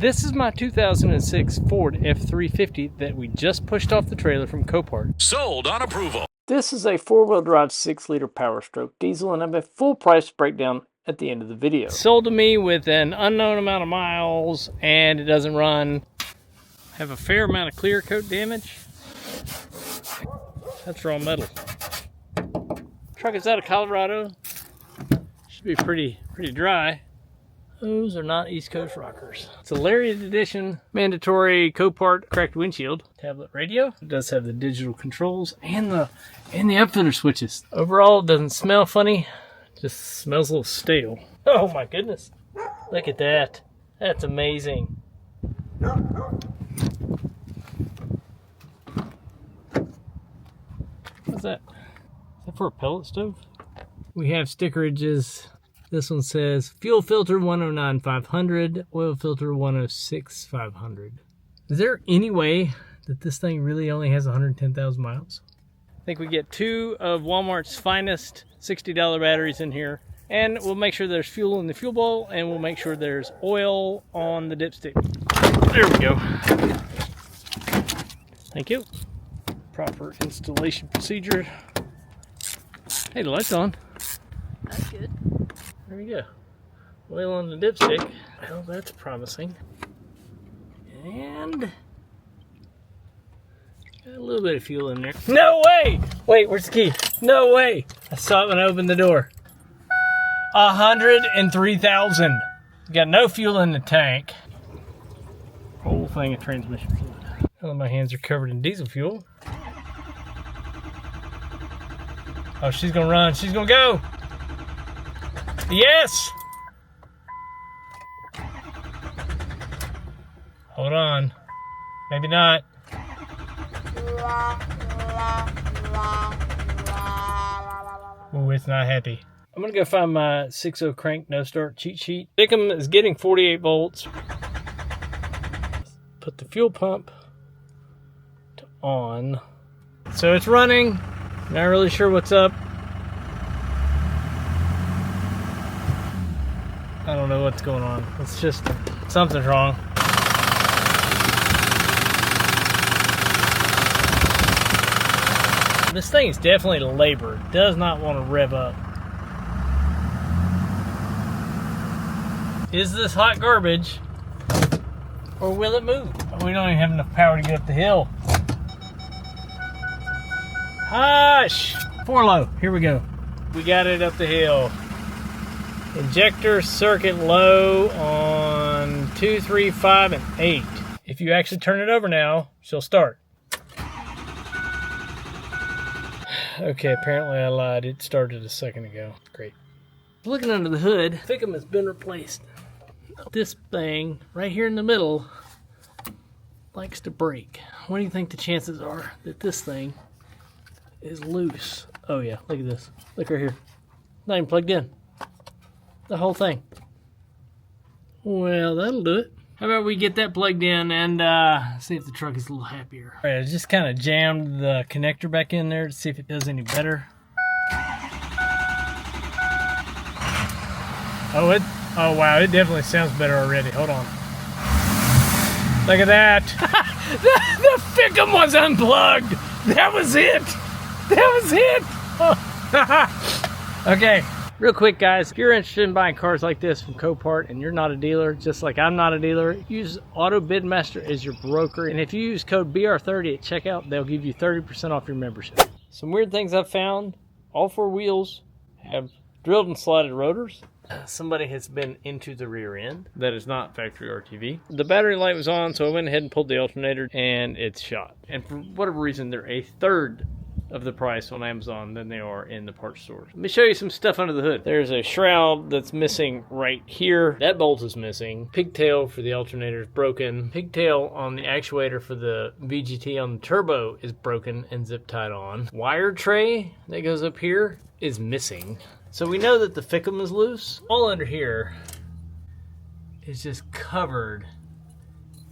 This is my 2006 Ford F-350 that we just pushed off the trailer from Copart. Sold on approval. This is a 4-wheel drive 6-liter PowerStroke diesel, and I have a full price breakdown at the end of the video. Sold to me with an unknown amount of miles, and it doesn't run. Have a fair amount of clear coat damage. That's raw metal. Truck is out of Colorado. Should be pretty dry. Those are not East Coast rockers. It's a Lariat edition, mandatory Copart cracked windshield, tablet radio. It does have the digital controls and the upfitter switches. Overall, it doesn't smell funny. It just smells a little stale. Oh my goodness. Look at that. That's amazing. What's that? Is that for a pellet stove? We have stickerages. This one says fuel filter 109-500, oil filter 106-500. Is there any way that this thing really only has 110,000 miles? I think we get 2 of Walmart's finest $60 batteries in here. And we'll make sure there's fuel in the fuel bowl, and we'll make sure there's oil on the dipstick. There we go. Thank you. Proper installation procedure. Hey, the light's on. That's good. There we go. Oil on the dipstick. Well, that's promising. And got a little bit of fuel in there. No way! Wait, where's the key? No way! I saw it when I opened the door. 103,000. Got no fuel in the tank. Whole thing of transmission fluid. Well, my hands are covered in diesel fuel. Oh, she's gonna run. She's gonna go. Yes! Hold on. Maybe not. Ooh, it's not happy. I'm gonna go find my 6.0 crank no start cheat sheet. Thickum is getting 48 volts. Put the fuel pump to on. So it's running. Not really sure what's up. I don't know what's going on. It's just something's wrong. This thing is definitely labor. It does not want to rev up. Is this hot garbage, or will it move? We don't even have enough power to get up the hill. Hush! 4 low. Here we go. We got it up the hill. Injector circuit low on 2, 3, 5, and 8. If you actually turn it over now, she'll start. Okay, apparently I lied. It started a second ago. Great. Looking under the hood, Thickum has been replaced. This thing right here in the middle likes to break. What do you think the chances are that this thing is loose? Oh yeah, look at this. Look right here. Not even plugged in. The whole thing. Well, that'll do it. How about we get that plugged in and see if the truck is a little happier. All right, I just kind of jammed the connector back in there to see if it does any better. Oh wow, it definitely sounds better already. Hold on. Look at that. the Thickum was unplugged. That was it. That was it. Okay. Real quick, guys, if you're interested in buying cars like this from Copart and you're not a dealer, just like I'm not a dealer, use Auto Bidmaster as your broker. And if you use code BR30 at checkout, they'll give you 30% off your membership. Some weird things I've found. All 4 wheels have drilled and slotted rotors. Somebody has been into the rear end. That is not factory RTV. The battery light was on, so I went ahead and pulled the alternator, and it's shot. And for whatever reason, they're a third of the price on Amazon than they are in the parts stores. Let me show you some stuff under the hood. There's a shroud that's missing right here. That bolt is missing. Pigtail for the alternator is broken. Pigtail on the actuator for the VGT on the turbo is broken and zip tied on. Wire tray that goes up here is missing. So we know that the Thickum is loose. All under here is just covered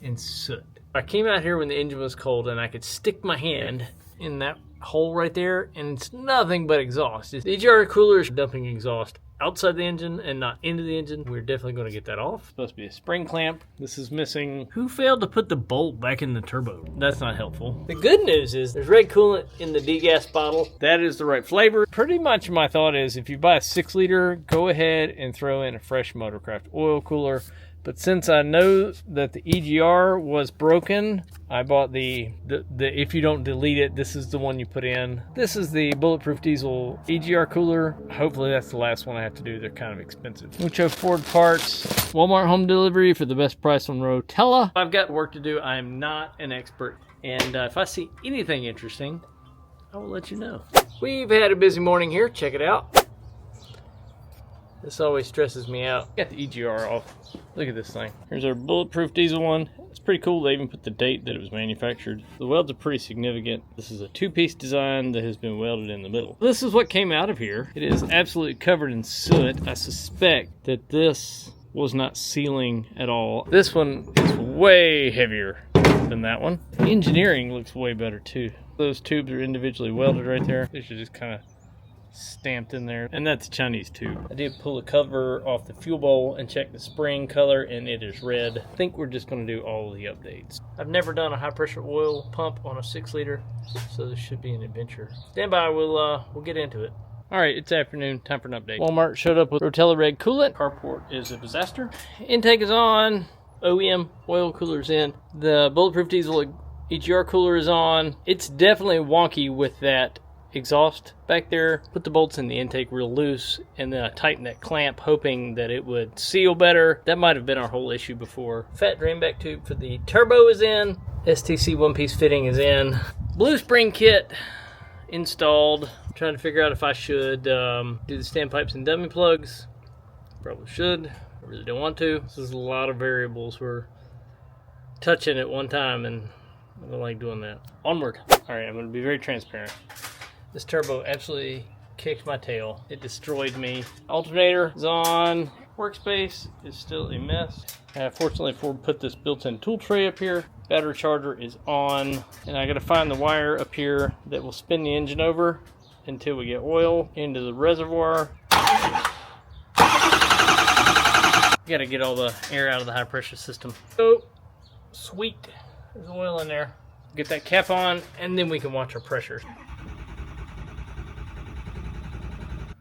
in soot. I came out here when the engine was cold and I could stick my hand in that hole right there and it's nothing but exhaust. The EGR cooler is dumping exhaust outside the engine and not into the engine. We're definitely going to get that off. It's supposed to be a spring clamp. This is missing. Who failed to put the bolt back in the turbo? That's not helpful. The good news is there's red coolant in the degas bottle. That is the right flavor. Pretty much my thought is if you buy a 6-liter, go ahead and throw in a fresh Motorcraft oil cooler. But since I know that the EGR was broken, I bought the if you don't delete it, this is the one you put in. This is the Bulletproof Diesel EGR cooler. Hopefully that's the last one I have to do. They're kind of expensive. Mucho Ford parts. Walmart home delivery for the best price on Rotella. I've got work to do. I am not an expert. And if I see anything interesting, I will let you know. We've had a busy morning here. Check it out. This always stresses me out. Got the EGR off. Look at this thing. Here's our Bulletproof Diesel one. It's pretty cool. They even put the date that it was manufactured. The welds are pretty significant. This is a 2-piece design that has been welded in the middle. This is what came out of here. It is absolutely covered in soot. I suspect that this was not sealing at all. This one is way heavier than that one. The engineering looks way better too. Those tubes are individually welded right there. They should just kind of stamped in there, and that's a Chinese tube. I did pull the cover off the fuel bowl and check the spring color, and it is red. I think we're just going to do all of the updates. I've never done a high pressure oil pump on a 6-liter, so this should be an adventure. Stand by, we'll get into it. All right, it's afternoon, time for an update. Walmart showed up with Rotella red coolant. Carport is a disaster. Intake is on. OEM oil cooler's in. The Bulletproof Diesel EGR cooler is on. It's definitely wonky with that exhaust back there. Put the bolts in the intake real loose, and then I tightened that clamp hoping that it would seal better. That might have been our whole issue before. Fat drain back tube for the turbo is in. STC one-piece fitting is in. Blue spring kit installed. I'm trying to figure out if I should do the standpipes and dummy plugs. Probably should. I really don't want to. This is a lot of variables we're touching at one time, and I don't like doing that. Onward. All right, I'm going to be very transparent. This turbo absolutely kicked my tail. It destroyed me. Alternator is on. Workspace is still a mess. Fortunately, Ford put this built-in tool tray up here. Battery charger is on. And I gotta find the wire up here that will spin the engine over until we get oil into the reservoir. Gotta get all the air out of the high pressure system. Oh, sweet. There's oil in there. Get that cap on, and then we can watch our pressure.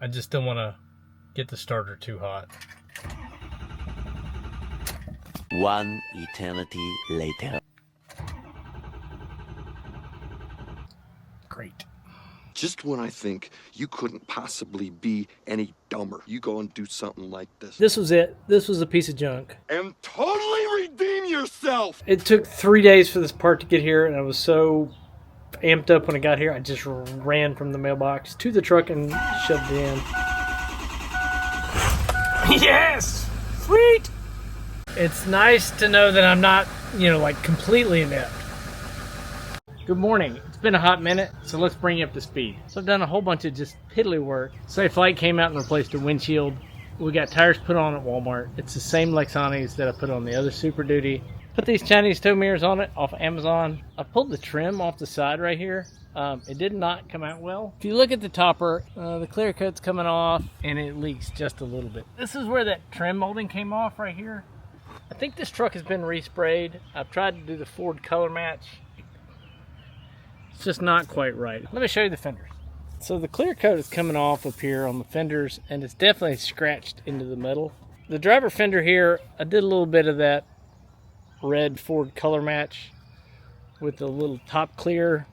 I just don't want to get the starter too hot. One eternity later. Great. Just when I think you couldn't possibly be any dumber, you go and do something like this. This was it. This was a piece of junk. And totally redeem yourself! It took 3 days for this part to get here, and I was so amped up when it got here. I just ran from the mailbox to the truck and shoved it in. Yes! Sweet! It's nice to know that I'm not, like completely inept. Good morning. It's been a hot minute, so let's bring you up to speed. So I've done a whole bunch of just piddly work. Safe Flight came out and replaced the windshield. We got tires put on at Walmart. It's the same Lexani's that I put on the other Super Duty. Put these Chinese tow mirrors on it off Amazon. I pulled the trim off the side right here. It did not come out well. If you look at the topper, the clear coat's coming off and it leaks just a little bit. This is where that trim molding came off right here. I think this truck has been resprayed. I've tried to do the Ford color match. It's just not quite right. Let me show you the fenders. So the clear coat is coming off up here on the fenders, and it's definitely scratched into the metal. The driver fender here, I did a little bit of that red Ford color match with a little top clear,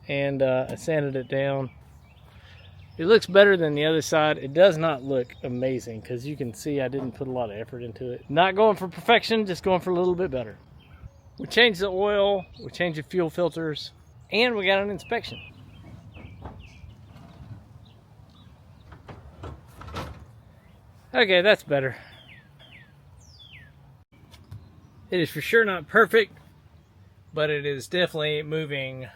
and I sanded it down. It looks better than the other side. It does not look amazing because you can see I didn't put a lot of effort into it. Not going for perfection, just going for a little bit better. We changed the oil, we changed the fuel filters, and we got an inspection. Okay, that's better. It is for sure not perfect, but it is definitely moving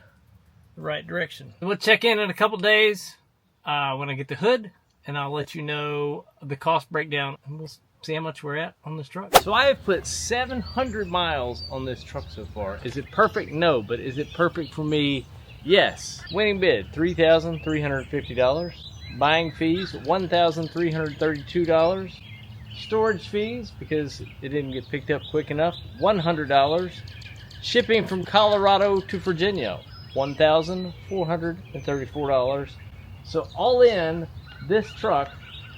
the right direction. We'll check in a couple days when I get the hood, and I'll let you know the cost breakdown, and we'll see how much we're at on this truck. So I have put 700 miles on this truck so far. Is it perfect? No, but is it perfect for me? Yes. Winning bid, $3,350. Buying fees, $1,332. Storage fees, because it didn't get picked up quick enough, $100. Shipping from Colorado to Virginia, $1,434. So all in, this truck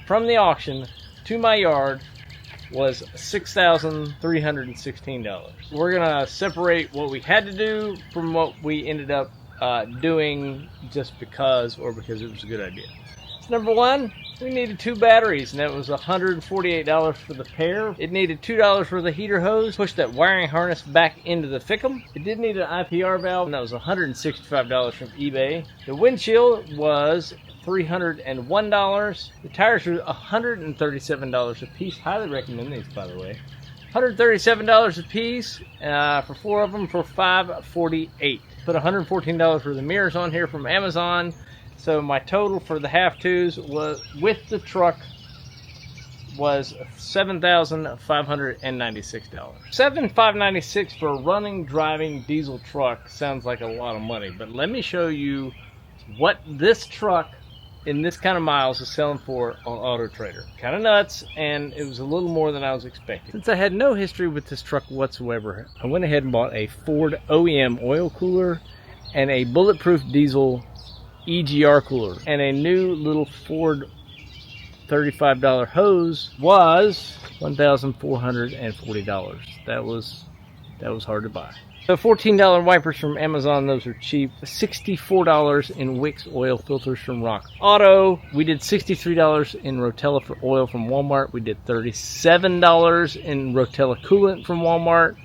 from the auction to my yard was $6,316. We're gonna separate what we had to do from what we ended up doing just because, or because it was a good idea. So number one, we needed 2 batteries, and that was $148 for the pair. It needed $2 for the heater hose. Push that wiring harness back into the FICM. It did need an IPR valve, and that was $165 from eBay. The windshield was $301. The tires were $137 a piece. Highly recommend these, by the way. $137 a piece for 4 of them for $548. Put $114 for the mirrors on here from Amazon. So my total for the half twos was, with the truck, was $7,596. $7,596 for a running, driving diesel truck sounds like a lot of money, but let me show you what this truck in this kind of miles is selling for on Auto Trader. Kind of nuts, and it was a little more than I was expecting. Since I had no history with this truck whatsoever, I went ahead and bought a Ford OEM oil cooler and a bulletproof diesel EGR cooler, and a new little Ford $35 hose was $1,440. That was hard to buy. So $14 wipers from Amazon, those are cheap. $64 in Wix oil filters from Rock Auto. We did $63 in Rotella for oil from Walmart. We did $37 in Rotella coolant from Walmart.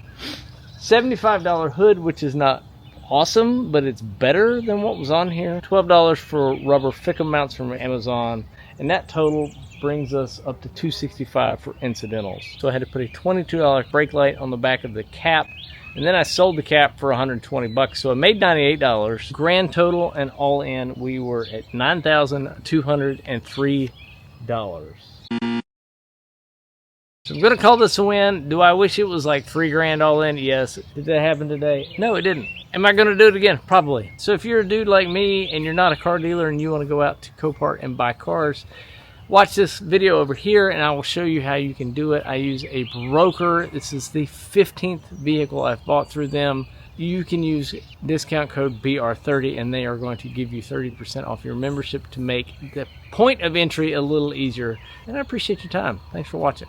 $75 hood, which is not awesome, but it's better than what was on here. $12 for rubber FICM mounts from Amazon, and that total brings us up to $265 for incidentals. So I had to put a $22 brake light on the back of the cap, and then I sold the cap for $120, so I made $98. Grand total and all in, we were at $9,203. So I'm gonna call this a win. Do I wish it was like $3,000 all in? Yes. Did that happen today? No, it didn't. Am I gonna do it again? Probably. So if you're a dude like me and you're not a car dealer and you want to go out to Copart and buy cars, watch this video over here and I will show you how you can do it. I use a broker. This is the 15th vehicle I've bought through them. You can use discount code BR30 and they are going to give you 30% off your membership to make the point of entry a little easier. And I appreciate your time. Thanks for watching.